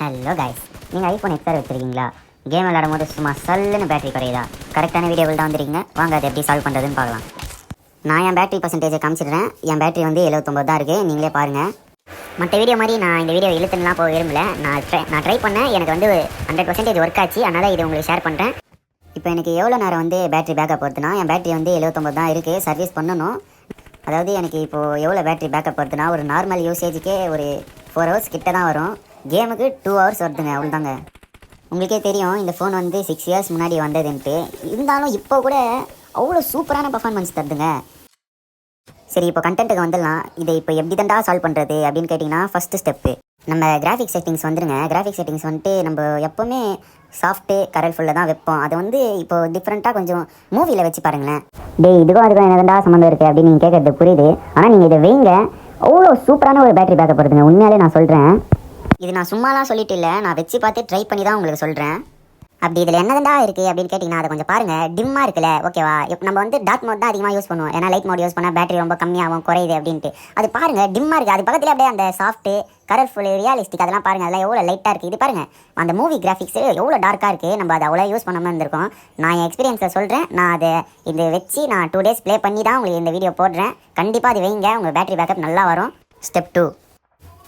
Hello guys, நீங்கள் iPhone XOR வச்சுருக்கீங்களா? Game விளையாடும் போது சும்மா சல்லுன்னு பேட்டரி குறையுதா? கரெக்டான வீடியோவில் தான் வந்துருக்கீங்க. வாங்க அதை எப்படி சால்வ் பண்ணுறதுன்னு பார்க்கலாம். நான் என் பேட்டரி பர்சன்டேஜை காமிச்சிடுறேன். என் பேட்டரி வந்து 79 தான் இருக்குது, நீங்களே பாருங்கள். மற்ற வீடியோ மாதிரி நான் இந்த வீடியோ இழுத்துலாம் போக விரும்பல. நான் ட்ரை பண்ணேன், எனக்கு வந்து 100% ஒர்க் ஆச்சு. அதனால் இதை உங்களுக்கு ஷேர் பண்ணுறேன். இப்போ எனக்கு எவ்வளோ நேரம் வந்து பேட்டரி பேக்கப் வருதுன்னா, என் பேட்டரி வந்து 79 தான் இருக்குது. சர்வீஸ் பண்ணணும். அதாவது எனக்கு இப்போது எவ்வளோ பேட்டரி பேக்கப் வருதுன்னா, ஒரு நார்மல் யூசேஜுக்கே ஒரு 4 ஹவர்ஸ் கிட்ட தான் வரும். கேமுக்கு 2 ஹவர்ஸ் வருதுங்க, அவ்வளோதாங்க. உங்களுக்கே தெரியும் இந்த ஃபோன் வந்து 6 இயர்ஸ் முன்னாடி வந்ததுன்ட்டு. இருந்தாலும் இப்போ கூட அவ்வளோ சூப்பரான பர்ஃபார்மன்ஸ் தருதுங்க. சரி, இப்போ கண்டென்ட்டுக்கு வந்துடலாம். இதை இப்போ எப்படி தாண்டா சால்வ் பண்ணுறது அப்படின்னு கேட்டிங்கன்னா, ஃபஸ்ட்டு ஸ்டெப்பு நம்ம கிராஃபிக் செட்டிங்ஸ் வந்துருங்க. கிராஃபிக் செட்டிங்ஸ் வந்துட்டு நம்ம எப்போவுமே சாஃப்ட்டு கலர்ஃபுல்லாக தான் வைப்போம். அதை வந்து இப்போ டிஃப்ரெண்ட்டாக கொஞ்சம் மூவியில் வச்சு பாருங்களேன். இதுக்கும் அதுக்கும் என்னதாண்டா சம்மந்தம் இருக்குது அப்படின்னு நீங்கள் கேட்குறது புரியுது. ஆனால் நீங்கள் இதை வைங்க, அவ்வளோ சூப்பரான ஒரு பேட்டரி பேக்கப் வருதுங்க. உண்மையாலே நான் சொல்கிறேன், இது நான் சும்மாலாம் சொல்லிட்டு இல்லை, நான் வச்சு பார்த்து ட்ரை பண்ணி தான் உங்களுக்கு சொல்கிறேன். அப்படி இதில் என்னதாண்டா இருக்குது அப்படின்னு கேட்டிங்கன்னா, அதை கொஞ்சம் பாருங்கள். டிம்மாக இருக்குல்ல, ஓகேவா? இப்போ நம்ம வந்து டார்க் மோட் தான் அதிகமாக யூஸ் பண்ணுவோம். ஏன்னா லைட் மோட் யூஸ் பண்ணால் பேட்டரி ரொம்ப கம்மியாகும், குறையுது அப்படின்ட்டு. அது பாருங்கள், டிம்மாக இருக்குது. அது பக்கத்தில் அப்படியே அந்த சாஃப்ட்டு கலர்ஃபுல் ரியலிஸ்டிக் அதெல்லாம் பாருங்கள். அதெல்லாம் எவ்வளோ லைட்டாக இருக்குது. இது பாருங்கள், அந்த மூவி கிராஃபிக்ஸு எவ்வளோ டார்க்காக இருக்குது. நம்ம அதை அவ்வளோ யூஸ் பண்ணாமல் இருந்திருக்கோம். நான் என் எக்ஸ்பீரியன்ஸை சொல்கிறேன். நான் அதை இதை வச்சு நான் 2 டேஸ் ப்ளே பண்ணி தான் உங்களுக்கு இந்த வீடியோ போடுறேன். கண்டிப்பாக அது வைங்க, உங்கள் பேட்டரி பேக்கப் நல்லா வரும். ஸ்டெப் 2,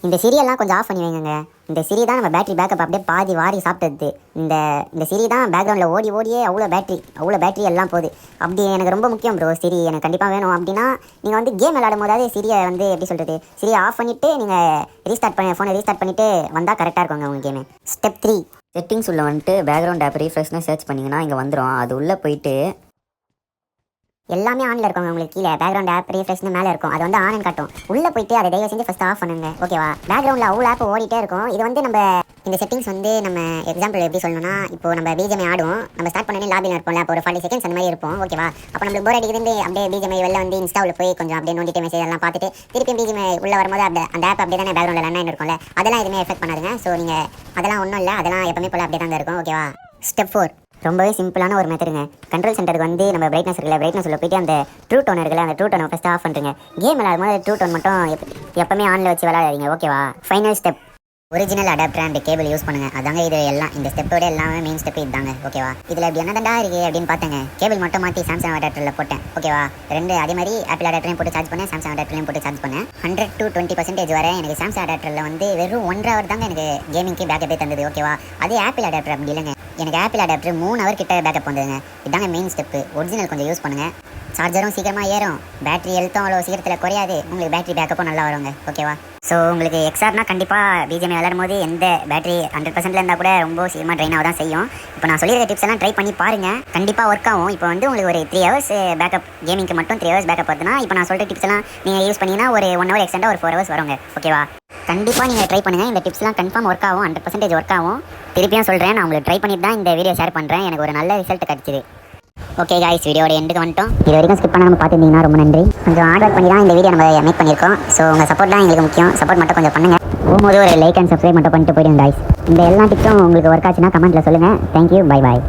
இந்த சிரியெல்லாம் கொஞ்சம் ஆஃப் பண்ணி வைங்க. இந்த சிரி தான் நம்ம பேட்டரி பேக்கப் அப்படியே பாதி வாரி சாப்பிட்டது. இந்த சிரி தான் பேக்ரவுண்டில் ஓடியே அவ்வளோ பேட்டரி எல்லாம் போகுது. அப்படி எனக்கு ரொம்ப முக்கியம் ப்ரோ. சிரி எனக்கு கண்டிப்பாக வேணும். அப்படின்னா நீங்கள் வந்து கேம் விளையாடும் போதாவது சிரியை வந்து எப்படி சொல்கிறது, சிரியை ஆஃப் பண்ணிவிட்டு நீங்கள் ஃபோனை ரீஸ்டார்ட் பண்ணிவிட்டு வந்தால் கரெக்டாக இருக்குங்க உங்கள் கேமு. ஸ்டெப் 3, செட்டிங்ஸ் உள்ள வந்துட்டு பேக்ரவுண்ட் ஆப் ரீஃப்ரெஷ்னு சர்ச் பண்ணிங்கன்னா இங்கே வந்துடும். அது உள்ளே போயிட்டு எல்லாமே ஆனில் இருக்கும். உங்களுக்கு கீழே பேக்ரவுண்ட் ஆப் ரீஃப்ரெஷ்னு மேலே இருக்கும். அது வந்து ஆன் காட்டும். உள்ளே போயிட்டு அதை தயவு செஞ்சு ஃபஸ்ட் ஆஃப் பண்ணுங்க, ஓகேவா? பேக்ரவுண்டில் அவ்வளோ ஆப் ஓடிட்டே இருக்கும். இது வந்து நம்ம இந்த செட்டிங்ஸ் வந்து நம்ம எக்ஸாம்பிள் எப்படி சொல்லணும்னா, இப்போ நம்ம பிஜிஎம்ஐ ஆடுவோம். நம்ம ஸ்டார்ட் பண்ணி லாபியில் இருப்போம்ல, அப்போ ஒரு 40 செகண்ட்ஸ் அந்த மாதிரி இருப்போம், ஓகேவா? அப்போ நம்மளுக்கு போர் அடிக்குது, அப்படியே பிஜிஎம்ஐ வெளில வந்து இன்ஸ்டாவில் போய் கொஞ்சம் அப்படியே நோண்டிட்டு மெசேஜ் எல்லாம் பார்த்துட்டு திருப்பி பிஜிஎம்ஐ உள்ளே வரும்போது அந்த ஆப் அப்படியே தானே பேக்ரவுண்டில் ரன் இருக்கும்ல, அதெல்லாம் எதுவுமே எஃபெக்ட் பண்ணாதுங்க. ஸோ நீங்கள் அதெல்லாம் ஒன்றும் இல்லை, அதெல்லாம் எப்பவுமே போல அப்படியே தாங்க இருக்கும், ஓகேவா? ஸ்டெப் 4, ரொம்பவே சிம்பிளான ஒரு மெத்தடுங்க. கண்ட்ரோல் சென்டருக்கு வந்து நம்ம பிரைட்னஸ் இருக்குல்ல, பிரைட்னஸ் உள்ள போயிட்டு அந்த ட்ரூ டோன் இருக்குல்ல, அந்த ட்ரூ டோனை ஃபஸ்ட்டு ஆஃப் பண்ணுறீங்க. கேம் விளையாடும் போது ட்ரூ டோன் மட்டும் எப்பவுமே ஆனில் வச்சு விளையாடுறீங்க, ஓகேவா? Final step, original adapter and cable use பண்ணுங்கள். அதாங்க இது எல்லாம், இந்த ஸ்டெப்போட எல்லாமே மெயின் ஸ்டெப் இதுதாங்க, ஓகேவா? இதில் இப்படி என்னடா இருக்குது அப்படின்னு பார்த்தேங்க. கேபிள் மட்டும் மாற்றி சாம்சங் அடாப்டரில் போட்டேன், ஓகேவா? அதே மாதிரி ஆப்பிள் அடாப்டரையும் போட்டு சார்ஜ் பண்ணேன், சாம்சங் அடாப்டரையும் போட்டு சார்ஜ் பண்ணேன். 100 to 20% வரை எனக்கு சாம்சங் அடாப்டரில் வந்து வெறும் 1 hour தாங்க எனக்கு கேமிங்க்கு பேக்கப்பே தந்தது, ஓகேவா? அதே ஆப்பிள் அடாப்டர் அப்படி இல்லைங்க. எனக்கு ஆப்பிள் அடாப்டர் 3 hour கிட்ட பேக்கப் வந்ததுங்க. இதாங்க மெயின் ஸ்டெப்பு. ஒரிஜினல் கொஞ்சம் யூஸ் பண்ணுங்கள். சார்ஜரும் சீக்கிரமாக ஏறும், பேட்டரி ஹெல்த்தும் அவ்வளோ சீக்கிரத்தில் குறையாது, உங்களுக்கு பேட்டரி பேக்கப்பும் நல்லா வருங்க, ஓகேவா? ஸோ உங்களுக்கு எக்ஸ்ஆர்னா கண்டிப்பாக பிஜிஎம்ஐ விளையாடும் போது எந்த பேட்டரி 100% இருந்தால் கூட ரொம்ப சீக்கிரமாக ட்ரைன் ஆக தான் செய்யும். இப்போ நான் சொல்லியிருக்க டிப்ஸ் எல்லாம் ட்ரை பண்ணி பாருங்கள், கண்டிப்பாக ஒர்க் ஆகும். இப்போ வந்து உங்களுக்கு ஒரு 3 hours பேக்கப், கேமிங்க்கு மட்டும் 3 hours பேக்கப் வருதுன்னா, இப்போ நான் சொல்கிற டிப்ஸ் எல்லாம் நீங்கள் யூஸ் பண்ணிங்கன்னா ஒரு 1 hour எக்ஸ்டெண்டாக ஒரு 4 hours வருங்க, ஓகேவா? கண்டிப்பாக நீங்கள் ட்ரை பண்ணுங்கள். இந்த டிப்ஸ்லாம் கன்ஃபார்ம் ஒர்க் ஆகும், 100% ஒர்க் ஆகும். திருப்பியும் சொல்கிறேன், நான் உங்களுக்கு ட்ரை பண்ணிட்டு தான் இந்த வீடியோ ஷேர் பண்ணுறேன். எனக்கு ஒரு நல்ல ரிசல்ட் கிடச்சிது. ஓகே காய்ஸ், வீடியோட எண்டுக்கு வந்துட்டோம். இது வரைக்கும் ஸ்கிப் பண்ணாமல் பார்த்துருந்தீங்கன்னா ரொம்ப நன்றி. கொஞ்சம் ஹார்ட் ஒர்க் பண்ணி தான் இந்த வீடியோ நம்ம மேக் பண்ணியிருக்கோம். ஸோ உங்கள் சப்போர்ட் தான் எங்களுக்கு முக்கியம். சப்போர்ட் மட்டும் கொஞ்சம் பண்ணுங்கள். போகும்போது ஒரு லைக் அண்ட் சப்ஸ்கிரைப் மட்டும் பண்ணிட்டு போயிடுங்க காய்ஸ். இந்த எல்லா டிப்ஸும் உங்களுக்கு ஒர்க் ஆச்சுன்னா கமெண்ட்டில் சொல்லுங்கள். Thank you, bye bye.